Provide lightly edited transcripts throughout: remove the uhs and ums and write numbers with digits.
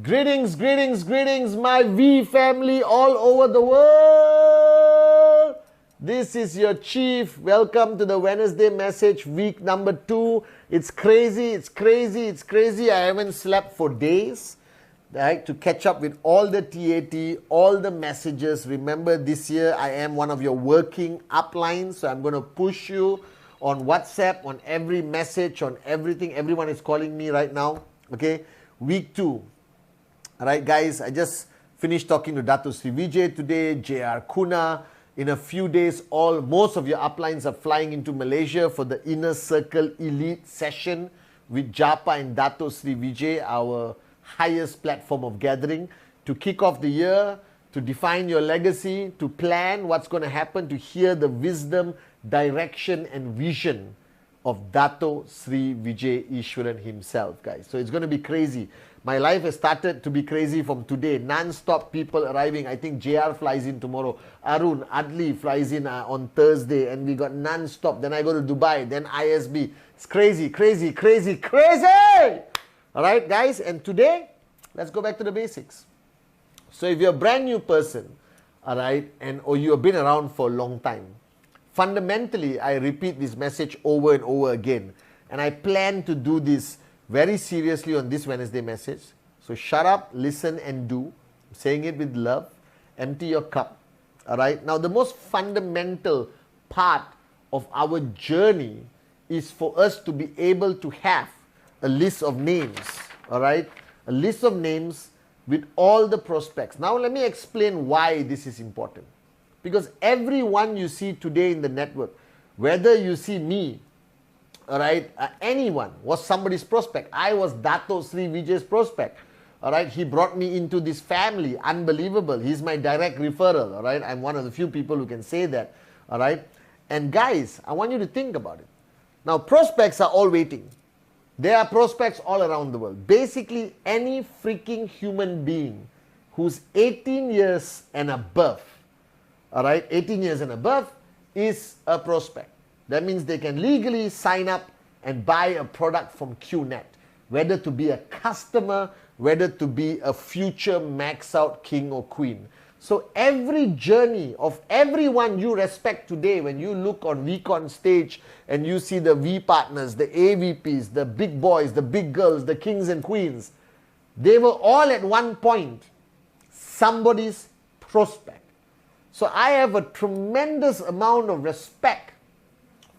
Greetings, greetings, greetings, my V family all over the world. This is your Chief. Welcome to the Wednesday message, week number 2. It's crazy, it's crazy, it's crazy. I haven't slept for days, right, to catch up with all the TAT, all the messages. Remember, this year I am one of your working uplines, so I'm going to push you on WhatsApp, on every message, on everything. Everyone is calling me right now, okay? Week 2. Alright guys, I just finished talking to Dato Sri Vijay today, JR Kuna. In a few days, most of your uplines are flying into Malaysia for the Inner Circle Elite session with Japa and Dato Sri Vijay, our highest platform of gathering, to kick off the year, to define your legacy, to plan what's going to happen, to hear the wisdom, direction and vision of Dato Sri Vijay Ishwaran himself, guys. So it's going to be crazy. My life has started to be crazy from today. Non-stop people arriving. I think JR flies in tomorrow. Arun, Adli flies in on Thursday. And we got non-stop. Then I go to Dubai. Then ISB. It's crazy, crazy, crazy, crazy! Alright, guys. And today, let's go back to the basics. So if you're a brand new person, alright, or you have been around for a long time, fundamentally, I repeat this message over and over again. And I plan to do this very seriously on this Wednesday message. So shut up, listen and do. I'm saying it with love. Empty your cup. Alright. Now the most fundamental part of our journey is for us to be able to have a list of names. Alright. A list of names with all the prospects. Now let me explain why this is important. Because everyone you see today in the network, whether you see me, alright, anyone was somebody's prospect. I was Dato Sri Vijay's prospect. Alright, he brought me into this family. Unbelievable. He's my direct referral. Alright, I'm one of the few people who can say that. Alright, and guys, I want you to think about it. Now, prospects are all waiting. There are prospects all around the world. Basically, any freaking human being who's 18 years and above, alright, 18 years and above is a prospect. That means they can legally sign up and buy a product from Qnet, whether to be a customer, whether to be a future max out king or queen. So every journey of everyone you respect today, when you look on VCon stage and you see the V partners, the AVPs, the big boys, the big girls, the kings and queens, they were all at one point somebody's prospect. So I have a tremendous amount of respect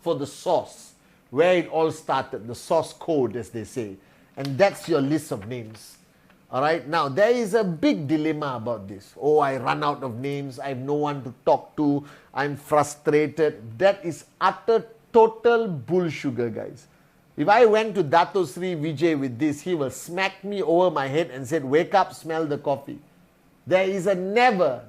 for the source, where it all started, the source code, as they say. And that's your list of names. Alright, now there is a big dilemma about this. Oh, I run out of names, I have no one to talk to, I'm frustrated. That is utter, total bullsugar, guys. If I went to Dato Sri Vijay with this, he will smack me over my head and said, wake up, smell the coffee. There is a never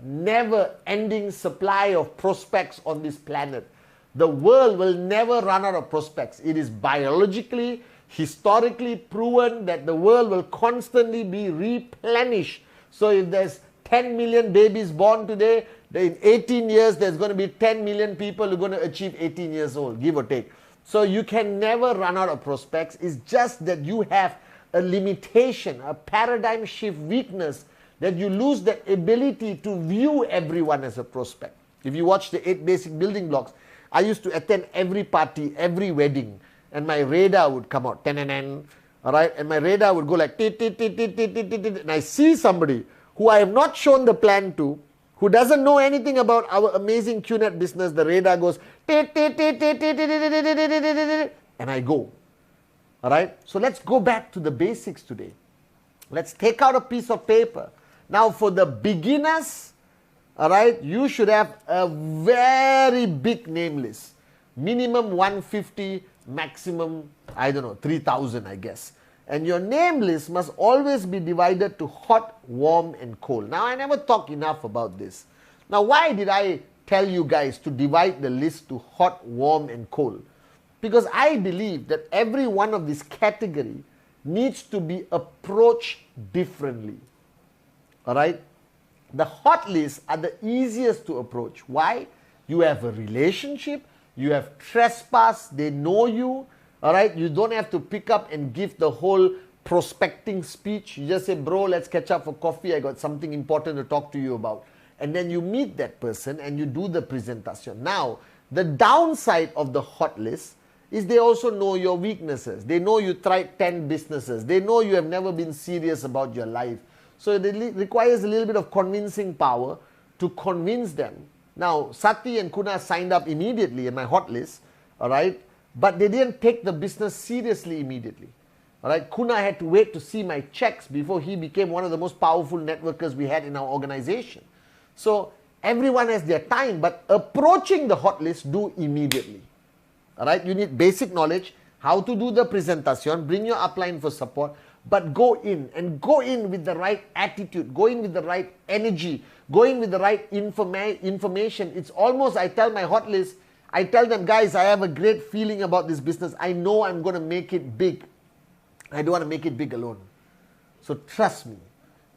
ending supply of prospects on this planet. The world will never run out of prospects. It is biologically, historically proven that the world will constantly be replenished. So if there's 10 million babies born today, in 18 years there's going to be 10 million people who are going to achieve 18 years old, give or take. So you can never run out of prospects. It's just that you have a limitation, a paradigm shift weakness, that you lose the ability to view everyone as a prospect. If you watch the 8 basic building blocks, I used to attend every party, every wedding, and my radar would come out, alright, and my radar would go like, and I see somebody who I have not shown the plan to, who doesn't know anything about our amazing Qnet business. The radar goes, and I go. Alright, so let's go back to the basics today. Let's take out a piece of paper. Now for the beginners, alright, you should have a very big name list. minimum 150, maximum, I don't know, 3000 I guess. And your name list must always be divided to hot, warm and cold. Now I never talk enough about this. Now why did I tell you guys to divide the list to hot, warm and cold? Because I believe that every one of these category needs to be approached differently. Alright? The hot lists are the easiest to approach. Why? You have a relationship, you have trespass, they know you. Alright? You don't have to pick up and give the whole prospecting speech. You just say, bro, let's catch up for coffee. I got something important to talk to you about. And then you meet that person and you do the presentation. Now, the downside of the hot list is they also know your weaknesses. They know you tried 10 businesses. They know you have never been serious about your life. So it requires a little bit of convincing power to convince them. Now, Sati and Kuna signed up immediately in my hot list, alright, but they didn't take the business seriously immediately. Alright, Kuna had to wait to see my checks before he became one of the most powerful networkers we had in our organization. So everyone has their time, but approaching the hot list, do immediately. Alright, you need basic knowledge, how to do the presentation, bring your upline for support, but go in and go in with the right attitude, go in with the right energy, go in with the right information. It's almost, I tell my hot list, I tell them, guys, I have a great feeling about this business. I know I'm going to make it big. I don't want to make it big alone. So trust me.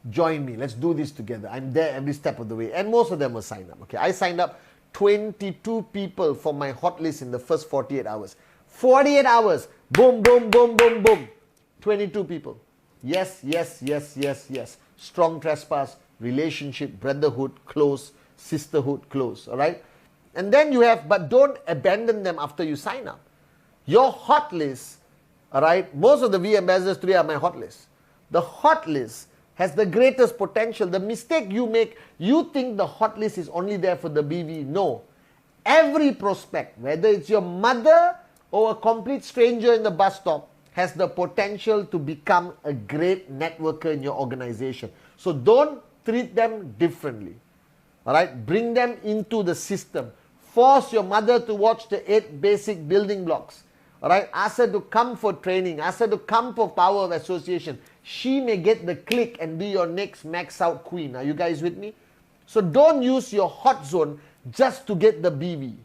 Join me. Let's do this together. I'm there every step of the way. And most of them will sign up. Okay, I signed up 22 people for my hot list in the first 48 hours. 48 hours. Boom, boom, boom, boom, boom. 22 people. Yes, yes, yes, yes, yes. Strong trespass, relationship, brotherhood, close, sisterhood, close. Alright? And then you have, but don't abandon them after you sign up. Your hot list, alright, most of the V ambassadors today are my hot list. The hot list has the greatest potential. The mistake you make, you think the hot list is only there for the BV. No. Every prospect, whether it's your mother or a complete stranger in the bus stop, has the potential to become a great networker in your organization. So don't treat them differently. Alright? Bring them into the system. Force your mother to watch the 8 basic building blocks. Alright? Ask her to come for training. Ask her to come for power of association. She may get the click and be your next max out queen. Are you guys with me? So don't use your hot zone just to get the BV.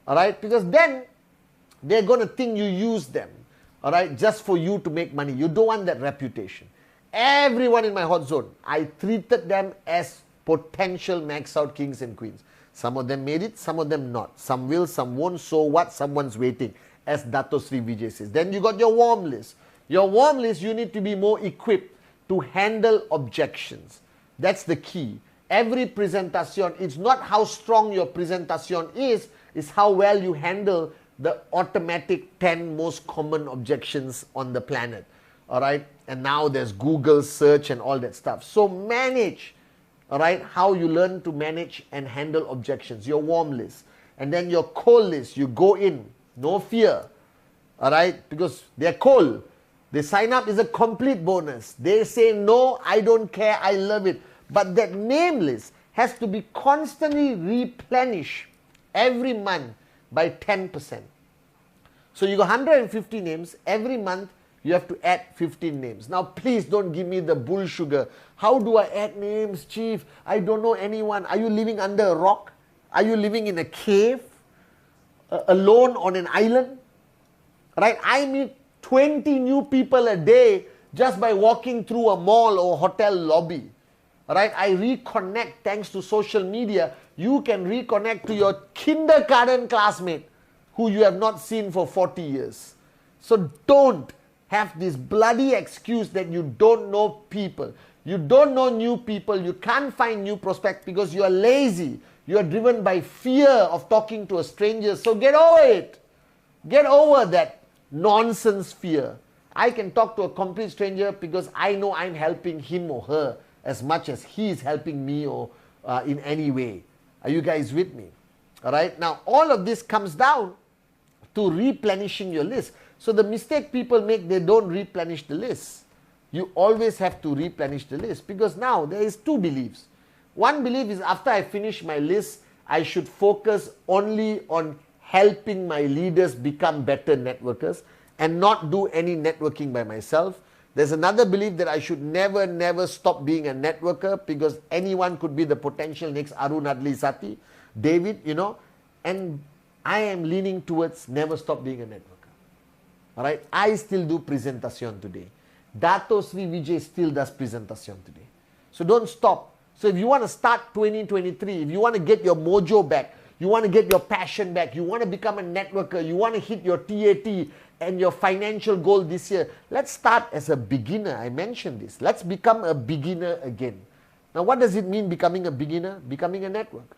Alright? Because then they're going to think you use them. Alright? Just for you to make money. You don't want that reputation. Everyone in my hot zone, I treated them as potential max out kings and queens. Some of them made it, some of them not. Some will, some won't. So what? Someone's waiting. As Dato Sri Vijay says. Then you got your warm list. Your warm list, you need to be more equipped to handle objections. That's the key. Every presentation, it's not how strong your presentation is, it's how well you handle the automatic 10 most common objections on the planet. Alright? And now there's Google search and all that stuff. So manage, alright, how you learn to manage and handle objections. Your warm list. And then your cold list, you go in, no fear. Alright? Because they're cold. They sign up is a complete bonus. They say, no, I don't care, I love it. But that name list has to be constantly replenished every month by 10%. So you got 150 names. Every month you have to add 15 names. Now please don't give me the bull sugar. How do I add names, Chief? I don't know anyone. Are you living under a rock? Are you living in a cave? Alone on an island? Right? I meet 20 new people a day just by walking through a mall or hotel lobby. Right? I reconnect thanks to social media. You can reconnect to your kindergarten classmate who you have not seen for 40 years. So don't have this bloody excuse that you don't know people. You don't know new people. You can't find new prospects because you are lazy. You are driven by fear of talking to a stranger. So get over it. Get over that nonsense fear. I can talk to a complete stranger because I know I'm helping him or her as much as he is helping me or in any way. Are you guys with me? Alright, now all of this comes down to replenishing your list. So the mistake people make, they don't replenish the list. You always have to replenish the list because now there is two beliefs. One belief is after I finish my list, I should focus only on helping my leaders become better networkers and not do any networking by myself. There's another belief that I should never stop being a networker because anyone could be the potential next Arun Adli Sati, David, you know, and I am leaning towards never stop being a networker. Alright, I still do presentation today. Dato Sri Vijay still does presentation today. So don't stop. So if you want to start 2023, if you want to get your mojo back, you want to get your passion back, you want to become a networker, you want to hit your TAT and your financial goal this year, let's start as a beginner. I mentioned this. Let's become a beginner again. Now what does it mean becoming a beginner? Becoming a networker.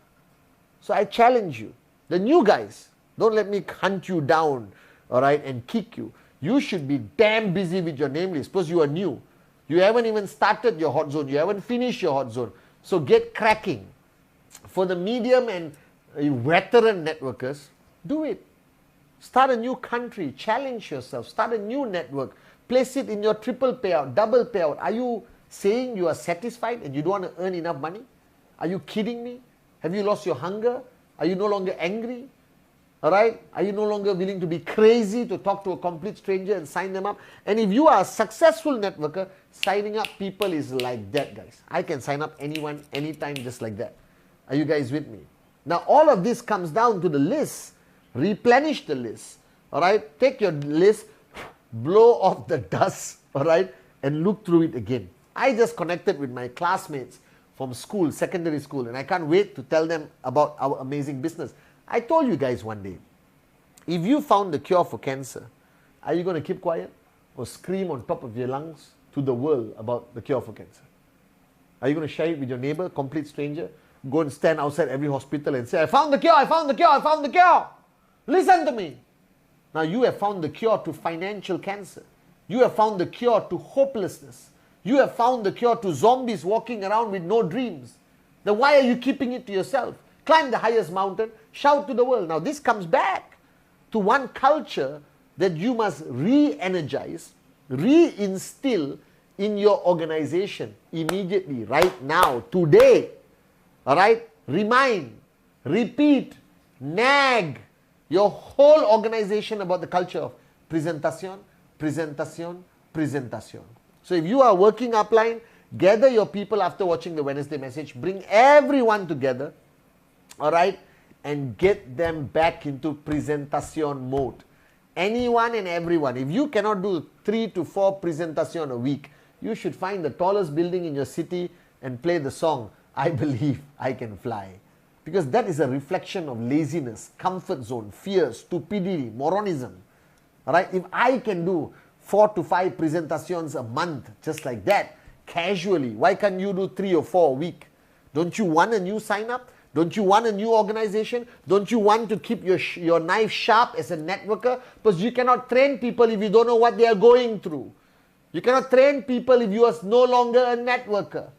So I challenge you, the new guys, don't let me hunt you down, alright, and kick you. You should be damn busy with your name list because you are new. You haven't even started your hot zone. You haven't finished your hot zone. So get cracking. For the medium and veteran networkers, do it. Start a new country. Challenge yourself. Start a new network. Place it in your triple payout, double payout. Are you saying you are satisfied and you don't want to earn enough money? Are you kidding me? Have you lost your hunger? Are you no longer angry? Alright? Are you no longer willing to be crazy to talk to a complete stranger and sign them up? And if you are a successful networker, signing up people is like that, guys. I can sign up anyone, anytime, just like that. Are you guys with me? Now, all of this comes down to the list. Replenish the list. Alright? Take your list, blow off the dust, alright? And look through it again. I just connected with my classmates from school, secondary school, and I can't wait to tell them about our amazing business. I told you guys one day, if you found the cure for cancer, are you going to keep quiet or scream on top of your lungs to the world about the cure for cancer? Are you going to share it with your neighbor, complete stranger? Go and stand outside every hospital and say, I found the cure, I found the cure, I found the cure. Listen to me. Now you have found the cure to financial cancer. You have found the cure to hopelessness. You have found the cure to zombies walking around with no dreams. Then why are you keeping it to yourself? Climb the highest mountain, shout to the world. Now this comes back to one culture that you must re-energize, re-instill in your organization immediately, right now, today. Alright? Remind, repeat, nag your whole organization about the culture of presentation, presentation, presentation. So if you are working upline, gather your people after watching the Wednesday message, bring everyone together, alright, and get them back into presentation mode. Anyone and everyone. If you cannot do 3 to 4 presentation a week, you should find the tallest building in your city and play the song, I Believe I Can Fly. Because that is a reflection of laziness, comfort zone, fear, stupidity, moronism. Alright, if I can do 4 to 5 presentations a month, just like that, casually, why can't you do 3 or 4 a week? Don't you want a new sign up? Don't you want a new organization? Don't you want to keep your knife sharp as a networker? Because you cannot train people if you don't know what they are going through. You cannot train people if you are no longer a networker.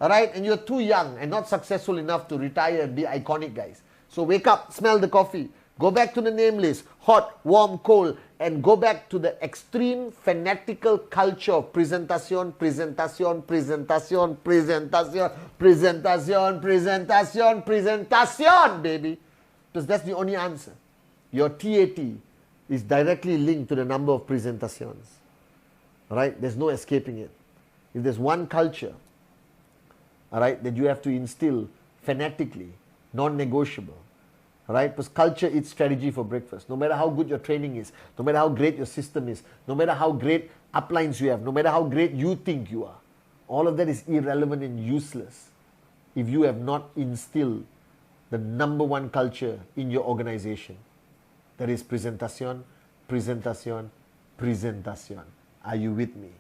Alright? And you're too young and not successful enough to retire and be iconic, guys. So wake up, smell the coffee. Go back to the name list, hot, warm, cold, and go back to the extreme fanatical culture of presentation, presentation, presentation, presentation, presentation, presentation, presentation, baby. Because that's the only answer. Your TAT is directly linked to the number of presentations. Alright? There's no escaping it. If there's one culture, alright, that you have to instill fanatically, non-negotiable, right? Because culture eats strategy for breakfast. No matter how good your training is, no matter how great your system is, no matter how great uplines you have, no matter how great you think you are, all of that is irrelevant and useless if you have not instilled the number one culture in your organization. That is presentation, presentation, presentation. Are you with me?